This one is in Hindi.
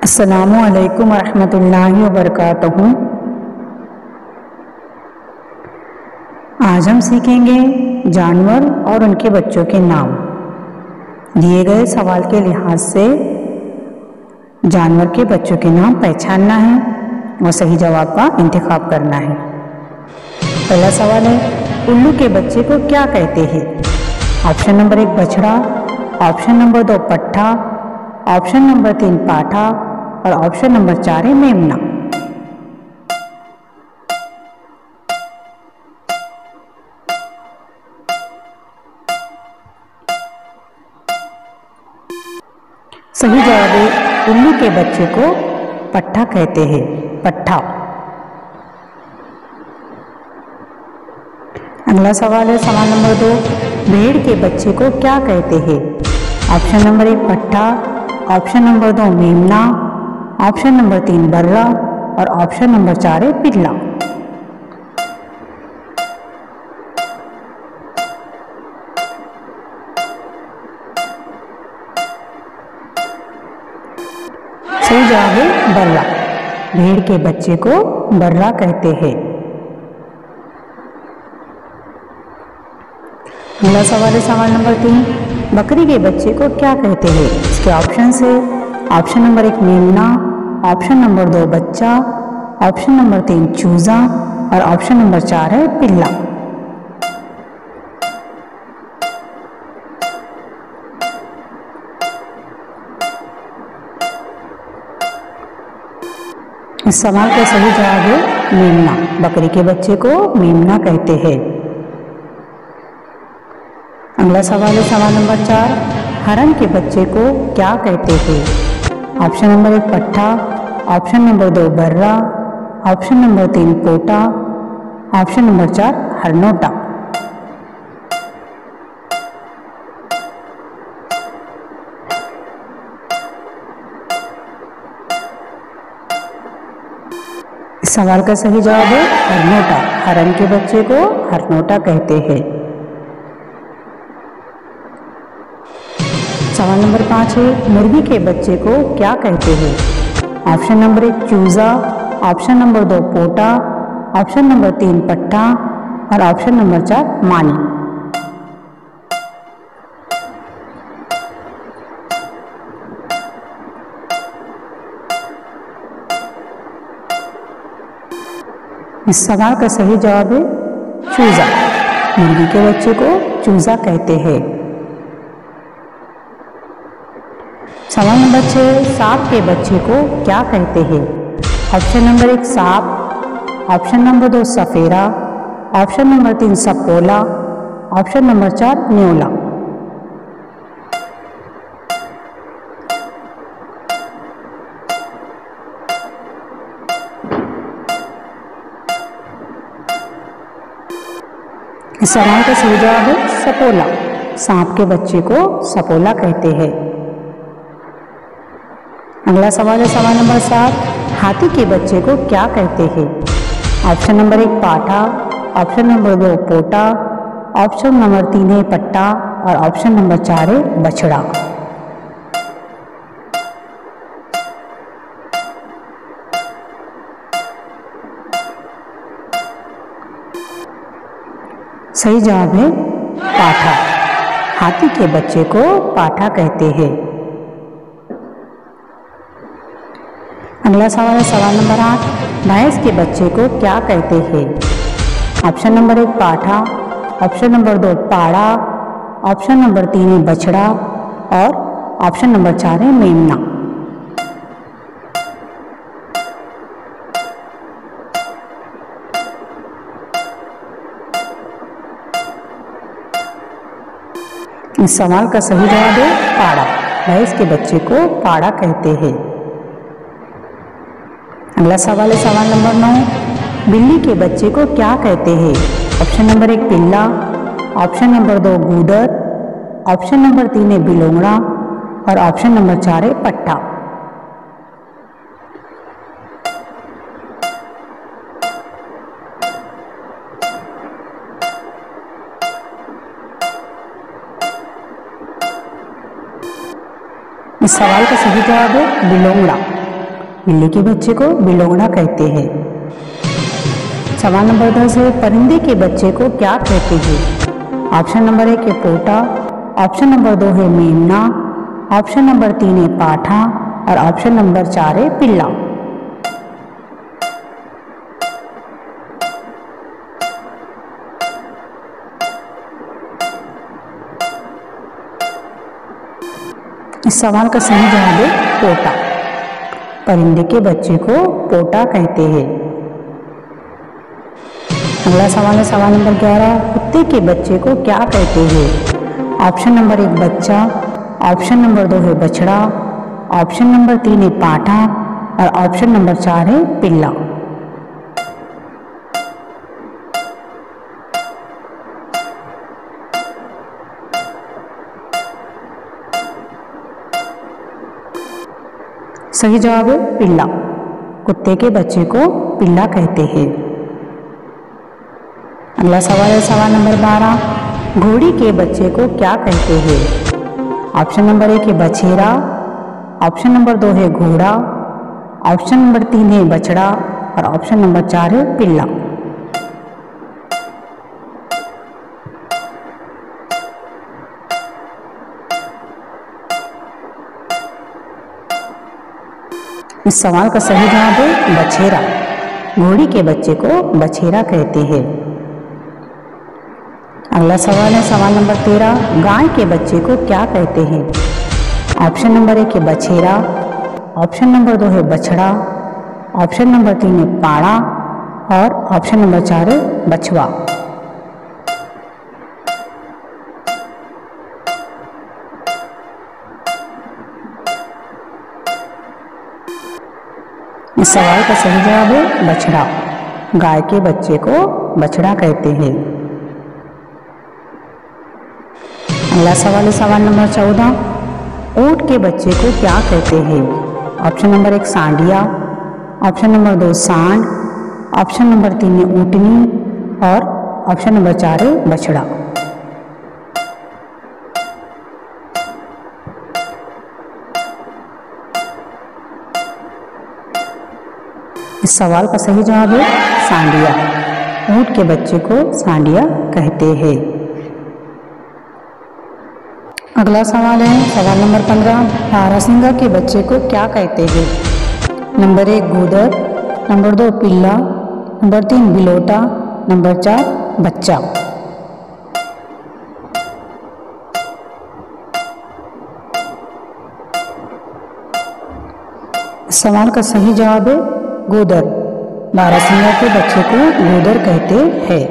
अस्सलामु अलैकुम वरहमतुल्लाहि वबरकातुहू। आज हम सीखेंगे जानवर और उनके बच्चों के नाम। दिए गए सवाल के लिहाज से जानवर के बच्चों के नाम पहचानना है और सही जवाब का इंतखाब करना है। पहला सवाल है, उल्लू के बच्चे को क्या कहते हैं? ऑप्शन नंबर 1 बछड़ा, ऑप्शन नंबर 2 पट्ठा, ऑप्शन नंबर 3 पाठा और ऑप्शन नंबर 4 है मेमना। सही जवाब है, उल्लू के बच्चे को पट्ठा कहते हैं, पट्ठा। अगला सवाल है, सवाल नंबर 2, भेड़ के बच्चे को क्या कहते हैं? ऑप्शन नंबर 1 पट्ठा, ऑप्शन नंबर 2 मेमना, ऑप्शन नंबर 3 बर्रा और ऑप्शन नंबर 4 है पिल्ला। सही जवाब है बर्रा। भेड़ के बच्चे को बर्रा कहते हैं। अगला सवाल है, सवाल नंबर 3, बकरी के बच्चे को क्या कहते हैं? इसके ऑप्शन है, ऑप्शन नंबर 1 मेमना, ऑप्शन नंबर 2 बच्चा, ऑप्शन नंबर 3 चूजा और ऑप्शन नंबर 4 है पिल्ला। इस सवाल का सही जवाब है मेमना। बकरी के बच्चे को मेमना कहते हैं। अगला सवाल है, सवाल नंबर 4, हरण के बच्चे को क्या कहते हैं? ऑप्शन नंबर 1 पट्ठा, ऑप्शन नंबर 2 बर्रा, ऑप्शन नंबर 3 पोटा, ऑप्शन नंबर 4 हरनोटा। इस सवाल का सही जवाब है हरनोटा। हरण के बच्चे को हरनोटा कहते हैं। सवाल नंबर 5 है, मुर्गी के बच्चे को क्या कहते हैं? ऑप्शन नंबर 1 चूजा, ऑप्शन नंबर 2 पोटा, ऑप्शन नंबर 3 पट्ठा और ऑप्शन नंबर 4 मानी। इस सवाल का सही जवाब है चूजा। मुर्गी के बच्चे को चूजा कहते हैं। सवाल नंबर 6, सांप के बच्चे को क्या कहते हैं? ऑप्शन नंबर 1 सांप, ऑप्शन नंबर 2 सफेरा, ऑप्शन नंबर 3 सपोला, ऑप्शन नंबर 4 न्योला। इस सवाल का सही जवाब है सपोला। सांप के बच्चे को सपोला कहते हैं। अगला सवाल है, सवाल नंबर 7, हाथी के बच्चे को क्या कहते हैं? ऑप्शन नंबर 1 पाठा, ऑप्शन नंबर 2 पोटा, ऑप्शन नंबर 3 है पट्टा और ऑप्शन नंबर 4 है बछड़ा। सही जवाब है पाठा। हाथी के बच्चे को पाठा कहते हैं। अगला सवाल है, सवाल नंबर 8, भैंस के बच्चे को क्या कहते हैं? ऑप्शन नंबर 1 पाठा, ऑप्शन नंबर 2 पाड़ा, ऑप्शन नंबर 3 है बछड़ा और ऑप्शन नंबर 4 है मेमना। इस सवाल का सही जवाब है पाड़ा। भैंस के बच्चे को पाड़ा कहते हैं। अगला सवाल है, सवाल नंबर 9, बिल्ली के बच्चे को क्या कहते हैं? ऑप्शन नंबर 1 पिल्ला, ऑप्शन नंबर 2 गूदर, ऑप्शन नंबर 3 है बिलोंगड़ा और ऑप्शन नंबर 4 है पट्टा। इस सवाल का सही जवाब है बिलोंगड़ा। बिल्ली के बच्चे को बिलोंगड़ा कहते हैं। सवाल नंबर 10 है, परिंदे के बच्चे को क्या कहते हैं? ऑप्शन नंबर 1 है पोटा, ऑप्शन नंबर 2 है मेमना, ऑप्शन नंबर 3 है पाठा और ऑप्शन नंबर 4 है पिल्ला। इस सवाल का सही जवाब है पोटा। परिंदे के बच्चे को पोटा कहते हैं। अगला सवाल है सवाल नंबर 11, कुत्ते के बच्चे को क्या कहते हैं? ऑप्शन नंबर 1 बच्चा, ऑप्शन नंबर 2 है बछड़ा, ऑप्शन नंबर 3 है पाठा और ऑप्शन नंबर 4 है पिल्ला। सही जवाब है पिल्ला। कुत्ते के बच्चे को पिल्ला कहते हैं। अगला सवाल है सवाल नंबर 12, घोड़ी के बच्चे को क्या कहते हैं? ऑप्शन नंबर 1 है बछेरा, ऑप्शन नंबर 2 है घोड़ा, ऑप्शन नंबर 3 है बछड़ा और ऑप्शन नंबर 4 है पिल्ला। इस सवाल का सही जवाब है बछेरा। घोड़ी के बच्चे को बछेरा कहते हैं। अगला सवाल है सवाल नंबर 13, गाय के बच्चे को क्या कहते हैं? ऑप्शन नंबर 1 है बछेरा, ऑप्शन नंबर 2 है बछड़ा, ऑप्शन नंबर 3 है पाड़ा और ऑप्शन नंबर 4 है बछवा। इस सवाल का सही जवाब है बछड़ा। गाय के बच्चे को बछड़ा कहते हैं। अगला सवाल है सवाल नंबर 14, ऊंट के बच्चे को क्या कहते हैं? Option number 1 Sandiya, option number 2 सांड, ऑप्शन नंबर 3 है ऊँटनी और ऑप्शन नंबर 4 है बछड़ा। इस सवाल का सही जवाब है सांडिया। ऊंट के बच्चे को सांडिया कहते हैं। अगला सवाल है सवाल नंबर 15, बारहसिंगा के बच्चे को क्या कहते हैं? नंबर 1 गूदर, नंबर 2 पिल्ला, नंबर 3 बिलोटा, नंबर 4 बच्चा। सवाल का सही जवाब है गूदर। बारहसिंगा के बच्चे को गूदर कहते हैं।